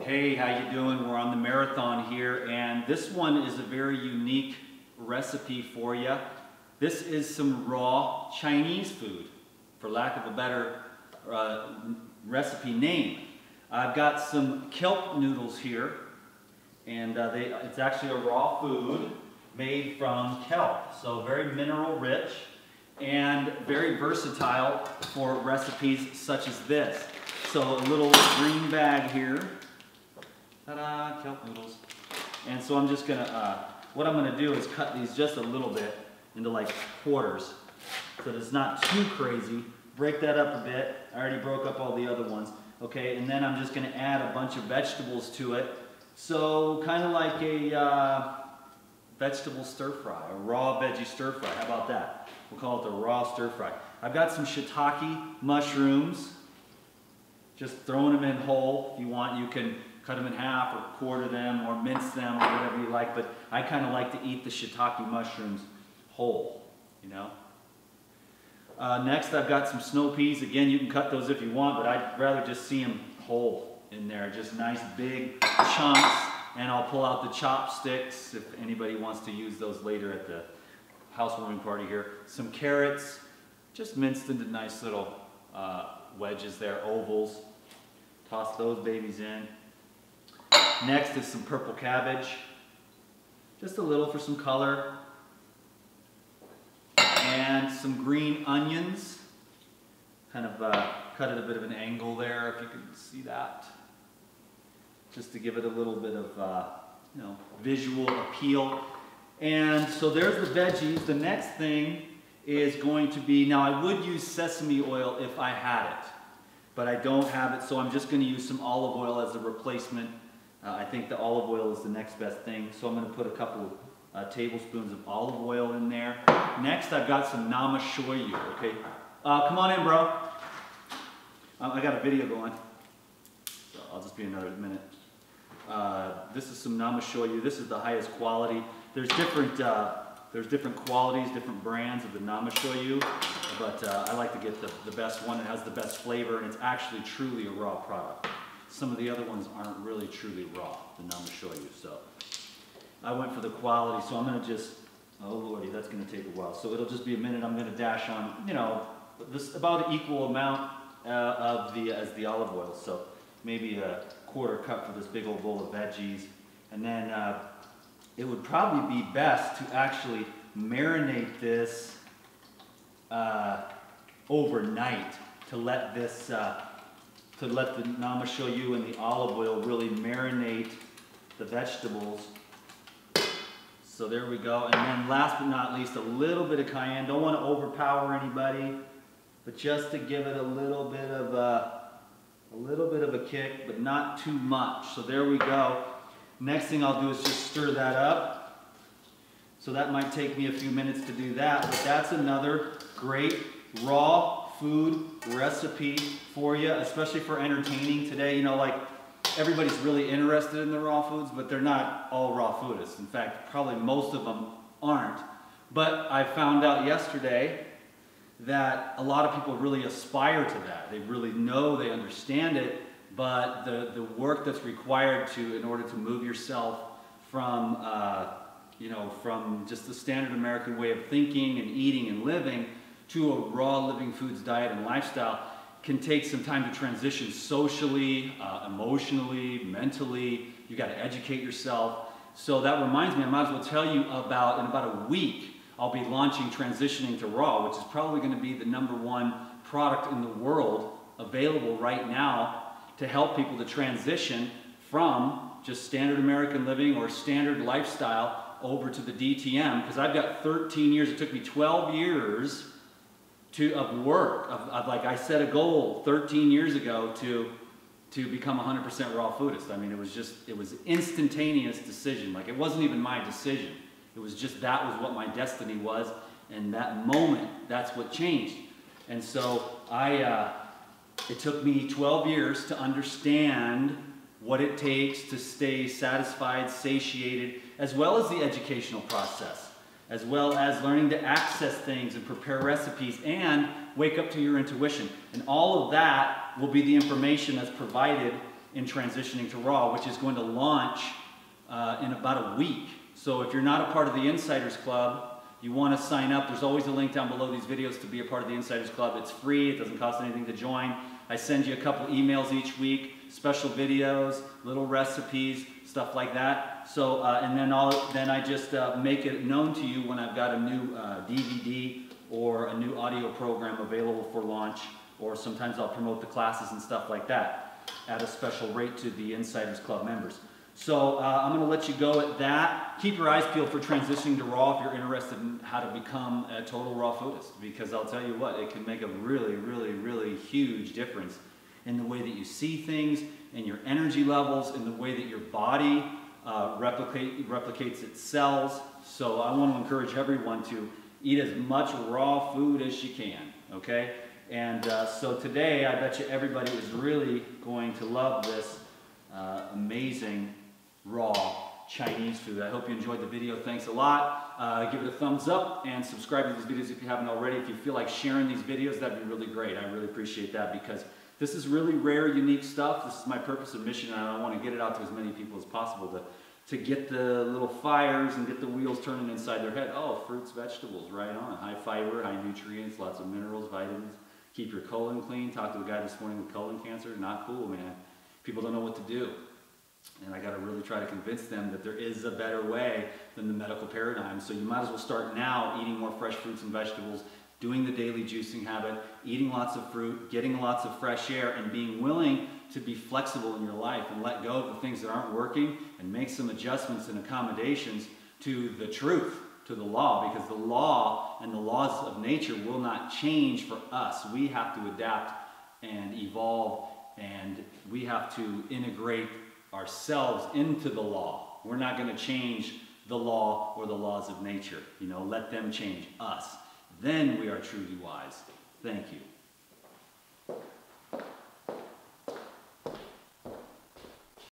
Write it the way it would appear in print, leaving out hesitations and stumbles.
Hey, how you doing? We're on the marathon here, and this one is a very unique recipe for you. This is some raw Chinese food, for lack of a better recipe name. I've got some kelp noodles here, and it's actually a raw food made from kelp, so very mineral rich and very versatile for recipes such as this. So a little green bag here. Ta-da, kelp noodles. And so I'm just gonna, what I'm gonna do is cut these just a little bit into like quarters so that it's not too crazy. Break that up a bit. I already broke up all the other ones. Okay, and then I'm just gonna add a bunch of vegetables to it. So kind of like a vegetable stir fry, a raw veggie stir fry. How about that? We'll call it the raw stir fry. I've got some shiitake mushrooms. Just throwing them in whole. If you want, you can cut them in half or quarter them or mince them or whatever you like, but I kind of like to eat the shiitake mushrooms whole, you know. Next I've got some snow peas. Again, you can cut those if you want, but I'd rather just see them whole in there. Just nice big chunks, and I'll pull out the chopsticks if anybody wants to use those later at the housewarming party here. Some carrots, just minced into nice little wedges there, ovals. Toss those babies in. Next is some purple cabbage. Just a little for some color. And some green onions. Kind of cut at a bit of an angle there, if you can see that. Just to give it a little bit of you know, visual appeal. And so there's the veggies. The next thing is going to be, now I would use sesame oil if I had it, but I don't have it, so I'm just going to use some olive oil as a replacement. I think the olive oil is the next best thing, so I'm going to put a couple tablespoons of olive oil in there. Next, I've got some nama shoyu, okay? Come on in, bro. I got a video going, so I'll just be another minute. This is some nama shoyu. This is the highest quality. There's different qualities, different brands of the nama shoyu, but I like to get the best one that has the best flavor, and it's actually truly a raw product. Some of the other ones aren't really truly raw, the nama shoyu, so I went for the quality, so I'm going to just, oh lordy, that's going to take a while, so it'll just be a minute. I'm going to dash on, you know, this about an equal amount as the olive oil, so maybe a quarter cup for this big old bowl of veggies, and then it would probably be best to actually marinate this overnight to let this, to let the nama shoyu and the olive oil really marinate the vegetables. So there we go. And then last but not least, a little bit of cayenne. Don't want to overpower anybody, but just to give it a little bit of a kick, but not too much. So there we go. Next thing I'll do is just stir that up. So that might take me a few minutes to do that, but that's another great raw food recipe for you, especially for entertaining today. You know, like everybody's really interested in the raw foods, but they're not all raw foodists. In fact, probably most of them aren't. But I found out yesterday that a lot of people really aspire to that. They really know, they understand it, but the work that's required in order to move yourself from, you know, from just the standard American way of thinking and eating and living to a raw living foods diet and lifestyle can take some time to transition socially, emotionally, mentally. You got to educate yourself. So that reminds me, I might as well tell you about, in about a week, I'll be launching Transitioning to Raw, which is probably going to be the #1 product in the world available right now to help people to transition from just standard American living or standard lifestyle over to the DTM, because I've got 13 years, it took me 12 years of work, like I set a goal 13 years ago to become 100% raw foodist. I mean, it was instantaneous decision. Like, it wasn't even my decision. It was just, that was what my destiny was, and that moment, that's what changed. And so it took me 12 years to understand what it takes to stay satisfied, satiated, as well as the educational process, as well as learning to access things and prepare recipes and wake up to your intuition. And all of that will be the information that's provided in transitioning to raw, which is going to launch in about a week. So if you're not a part of the Insiders Club, you want to sign up. There's always a link down below these videos to be a part of the Insiders Club. It's free. It doesn't cost anything to join. I send you a couple emails each week, special videos, little recipes, stuff like that. So, and then I just make it known to you when I've got a new DVD or a new audio program available for launch, or sometimes I'll promote the classes and stuff like that at a special rate to the Insiders Club members. So I'm going to let you go at that. Keep your eyes peeled for transitioning to raw if you're interested in how to become a total raw foodist, because I'll tell you what, it can make a really, really, really huge difference in the way that you see things, in your energy levels, in the way that your body replicates its cells. So I want to encourage everyone to eat as much raw food as you can, okay? And so today, I bet you everybody is really going to love this amazing raw Chinese food. I hope you enjoyed the video. Thanks a lot. Give it a thumbs up and subscribe to these videos if you haven't already. If you feel like sharing these videos, that'd be really great. I really appreciate that, because this is really rare, unique stuff. This is my purpose and mission, and I want to get it out to as many people as possible to get the little fires and get the wheels turning inside their head. Oh, fruits, vegetables, right on. High fiber, high nutrients, lots of minerals, vitamins. Keep your colon clean. Talked to a guy this morning with colon cancer. Not cool, man. People don't know what to do. And I got to really try to convince them that there is a better way than the medical paradigm. So you might as well start now eating more fresh fruits and vegetables, doing the daily juicing habit, eating lots of fruit, getting lots of fresh air, and being willing to be flexible in your life and let go of the things that aren't working and make some adjustments and accommodations to the truth, to the law, because the law and the laws of nature will not change for us. We have to adapt and evolve, and we have to integrate ourselves into the law. We're not going to change the law or the laws of nature. You know, let them change us. Then we are truly wise. Thank you.